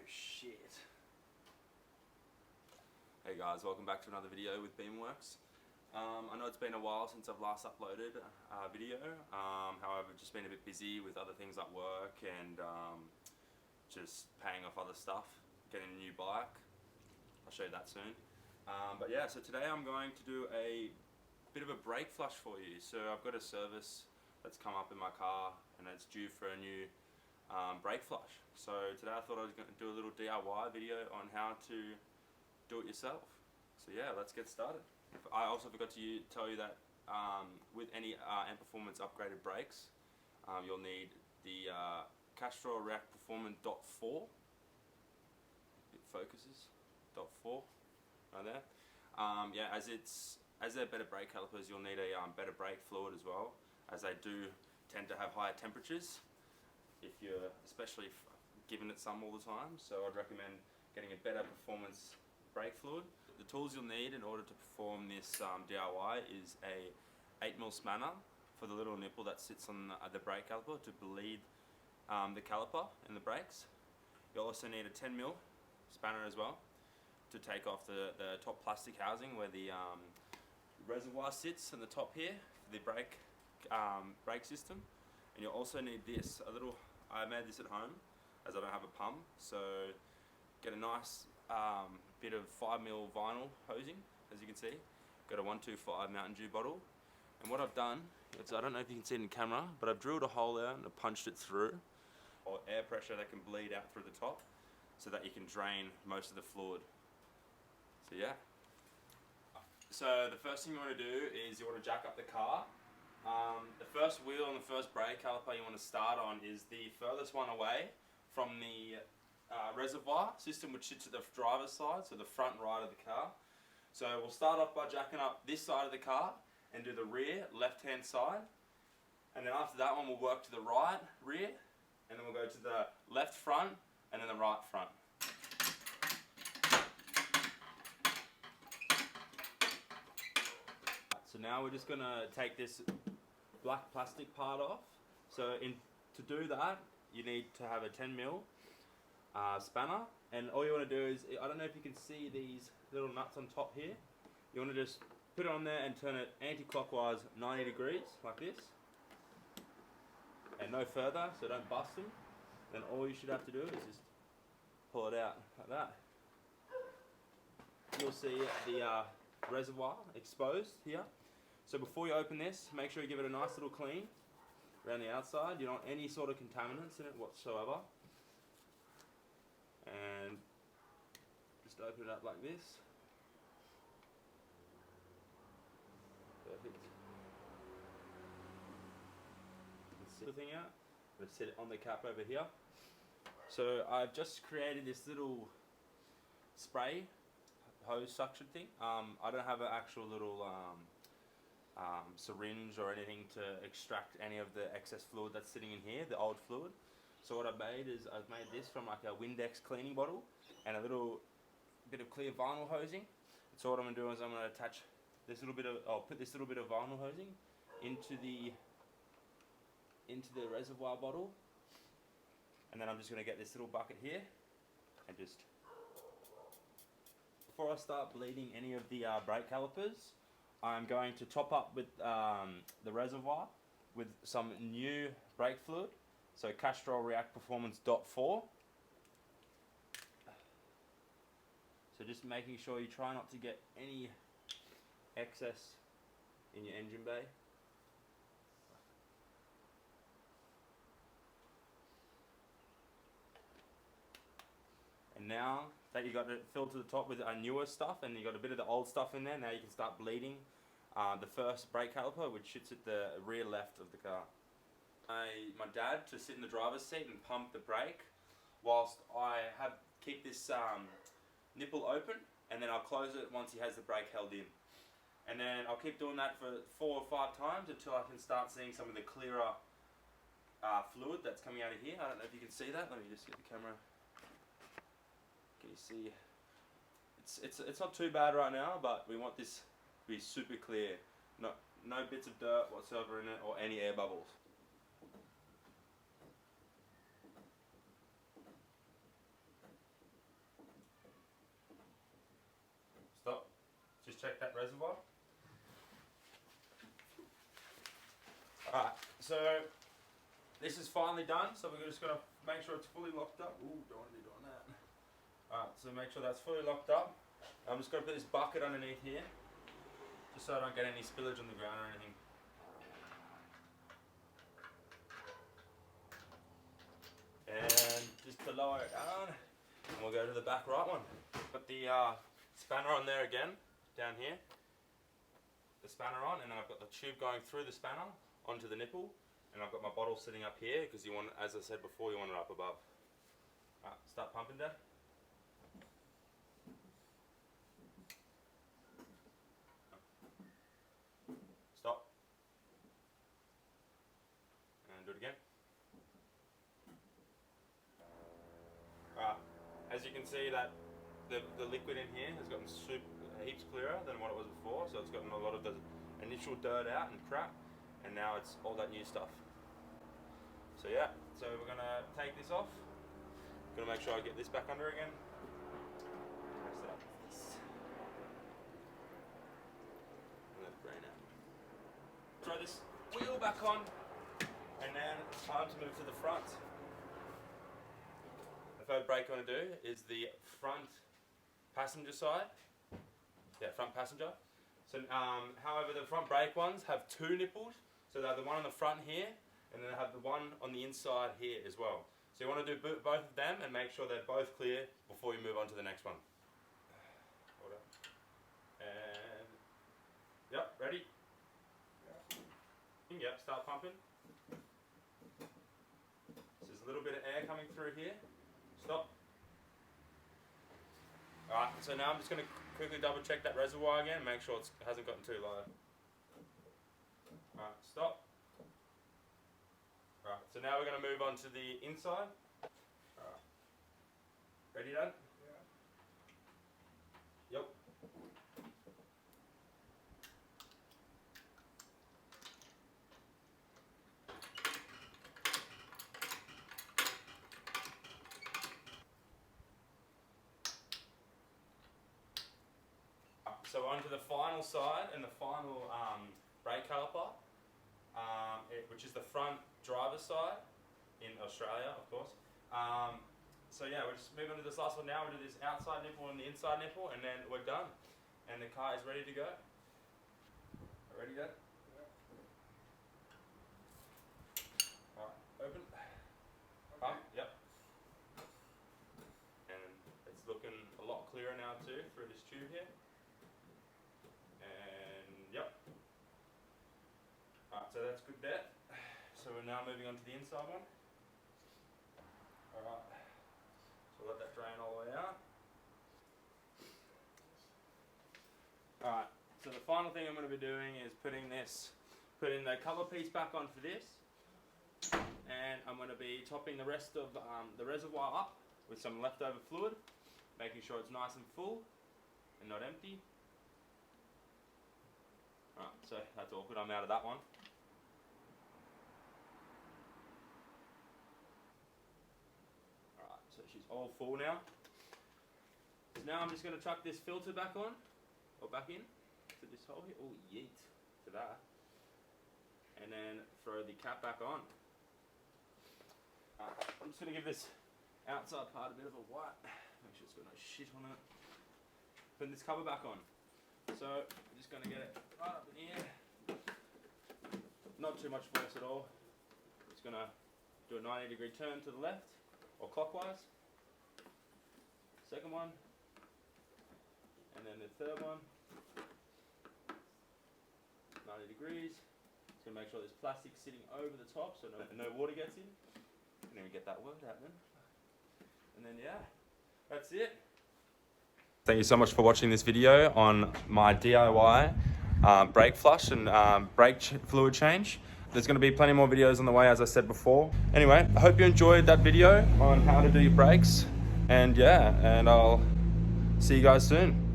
shit. Hey guys, welcome back to another video with Beamworks. I know it's been a while since I've last uploaded a video. However, I've just been a bit busy with other things like work and just paying off other stuff, getting a new bike. I'll show you that soon. But yeah, so today I'm going to do a bit of a brake flush for you. So I've got a service that's come up in my car and it's due for a new brake flush. So today I thought I was going to do a little DIY video on how to do it yourself. So yeah, let's get started. I also forgot to tell you that with any M Performance upgraded brakes, you'll need the Castrol React Performance .4. It focuses .4 right there. Yeah, as they're better brake calipers, you'll need a better brake fluid as well, as they do tend to have higher temperatures if you're especially giving it some all the time. So I'd recommend getting a better performance brake fluid. The tools you'll need in order to perform this DIY is a 8mm spanner for the little nipple that sits on the brake caliper to bleed the caliper in the brakes. You'll also need a 10mm spanner as well to take off the top plastic housing where the reservoir sits in the top here for the brake system. And you'll also need this, I made this at home as I don't have a pump, so get a nice bit of 5mm vinyl hosing, as you can see. Got a 125 Mountain Dew bottle, and what I've done, I don't know if you can see it in camera, but I've drilled a hole out and I've punched it through, or air pressure that can bleed out through the top, so that you can drain most of the fluid. So yeah. So the first thing you want to do is you want to jack up the car. The first wheel and the first brake caliper you want to start on is the furthest one away from the reservoir system, which sits at the driver's side, so the front right of the car. So we'll start off by jacking up this side of the car and do the rear left hand side, and then after that one we'll work to the right rear, and then we'll go to the left front and then the right front. So now we're just going to take this black plastic part off. So to do that you need to have a 10mm spanner, and all you want to do is, I don't know if you can see these little nuts on top here, you want to just put it on there and turn it anti-clockwise 90 degrees like this, and no further, so don't bust them. Then all you should have to do is just pull it out like that. You'll see the reservoir exposed here. So before you open this, make sure you give it a nice little clean around the outside. You don't want any sort of contaminants in it whatsoever. And just open it up like this. Perfect. You can see the thing out. I'm going to set it on the cap over here. So I've just created this little spray hose suction thing. I don't have an actual little syringe or anything to extract any of the excess fluid that's sitting in here, the old fluid. So what I've made is I've made this from like a Windex cleaning bottle and a little bit of clear vinyl hosing. So what I'm going to do is I'm going to attach this little bit of, I'll put this little bit of vinyl hosing into the reservoir bottle, and then I'm just going to get this little bucket here and just, before I start bleeding any of the brake calipers, I'm going to top up with the reservoir with some new brake fluid. So Castrol React Performance .4. So just making sure you try not to get any excess in your engine bay. And now that you got it filled to the top with our newer stuff and you got a bit of the old stuff in there, now you can start bleeding the first brake caliper, which sits at the rear left of the car. My dad to sit in the driver's seat and pump the brake whilst I keep this nipple open, and then I'll close it once he has the brake held in. And then I'll keep doing that for 4 or 5 times until I can start seeing some of the clearer fluid that's coming out of here. I don't know if you can see that. Let me just get the camera. Can you see? It's not too bad right now, but we want this to be super clear. No bits of dirt whatsoever in it or any air bubbles. check that reservoir. Alright, so this is finally done, so we're just going to make sure it's fully locked up. Ooh, don't want to be doing that. Alright, so make sure that's fully locked up. I'm just going to put this bucket underneath here, just so I don't get any spillage on the ground or anything. And just to lower it down, and we'll go to the back right one. Put the spanner on there again, down here. The spanner on, and then I've got the tube going through the spanner onto the nipple, and I've got my bottle sitting up here because you want, as I said before, you want it up above. Alright, start pumping, Dad. Stop. And do it again. Alright, as you can see that the liquid in here has gotten heaps clearer than what it was before, so it's gotten a lot of the initial dirt out and crap, and now it's all that new stuff. So yeah, so we're going to take this off. Going to make sure I get this back under again. Press it up with this. And let it drain out. Throw this wheel back on, and then it's time to move to the front. The third brake I'm going to do is the front passenger side. Yeah, front passenger. So, however, the front brake ones have two nipples. So they have the one on the front here, and then they have the one on the inside here as well. So you want to do both of them and make sure they're both clear before you move on to the next one. Hold up. And yep, ready? Yep, start pumping. So there's a little bit of air coming through here. Stop. Alright, so now I'm just going to quickly double check that reservoir again, make sure it hasn't gotten too low. Alright, stop. Alright, so now we're going to move on to the inside. Alright. Ready, Dad? Yeah. Yep. So onto the final side and the final brake caliper, which is the front driver's side in Australia, of course. So yeah, we're just moving on to this last one now. We'll do this outside nipple and the inside nipple, and then we're done. And the car is ready to go. Ready, Dad? Yeah. Alright, open. Pump, yep. And it's looking a lot clearer now too through this tube here. Yep. Alright, so that's good there. So we're now moving on to the inside one. Alright. So let that drain all the way out. Alright, so the final thing I'm going to be doing is putting the cover piece back on for this. And I'm going to be topping the rest of the reservoir up with some leftover fluid, making sure it's nice and full and not empty. Alright, so that's awkward, I'm out of that one. Alright, so she's all full now. So now I'm just going to chuck this filter back on, or back in, to this hole here. Oh, yeet, to that. And then throw the cap back on. I'm just going to give this outside part a bit of a wipe, make sure it's got no shit on it. Putting this cover back on. So, I'm just going to get it right up in here. Not too much force at all. Just going to do a 90-degree turn to the left, or clockwise. Second one. And then the third one. 90 degrees. Just going to make sure there's plastic sitting over the top so no water gets in. And then we get that word happening. And then, yeah, that's it. Thank you so much for watching this video on my DIY brake flush and brake fluid change. There's going to be plenty more videos on the way, as I said before. Anyway, I hope you enjoyed that video on how to do your brakes. And yeah, and I'll see you guys soon.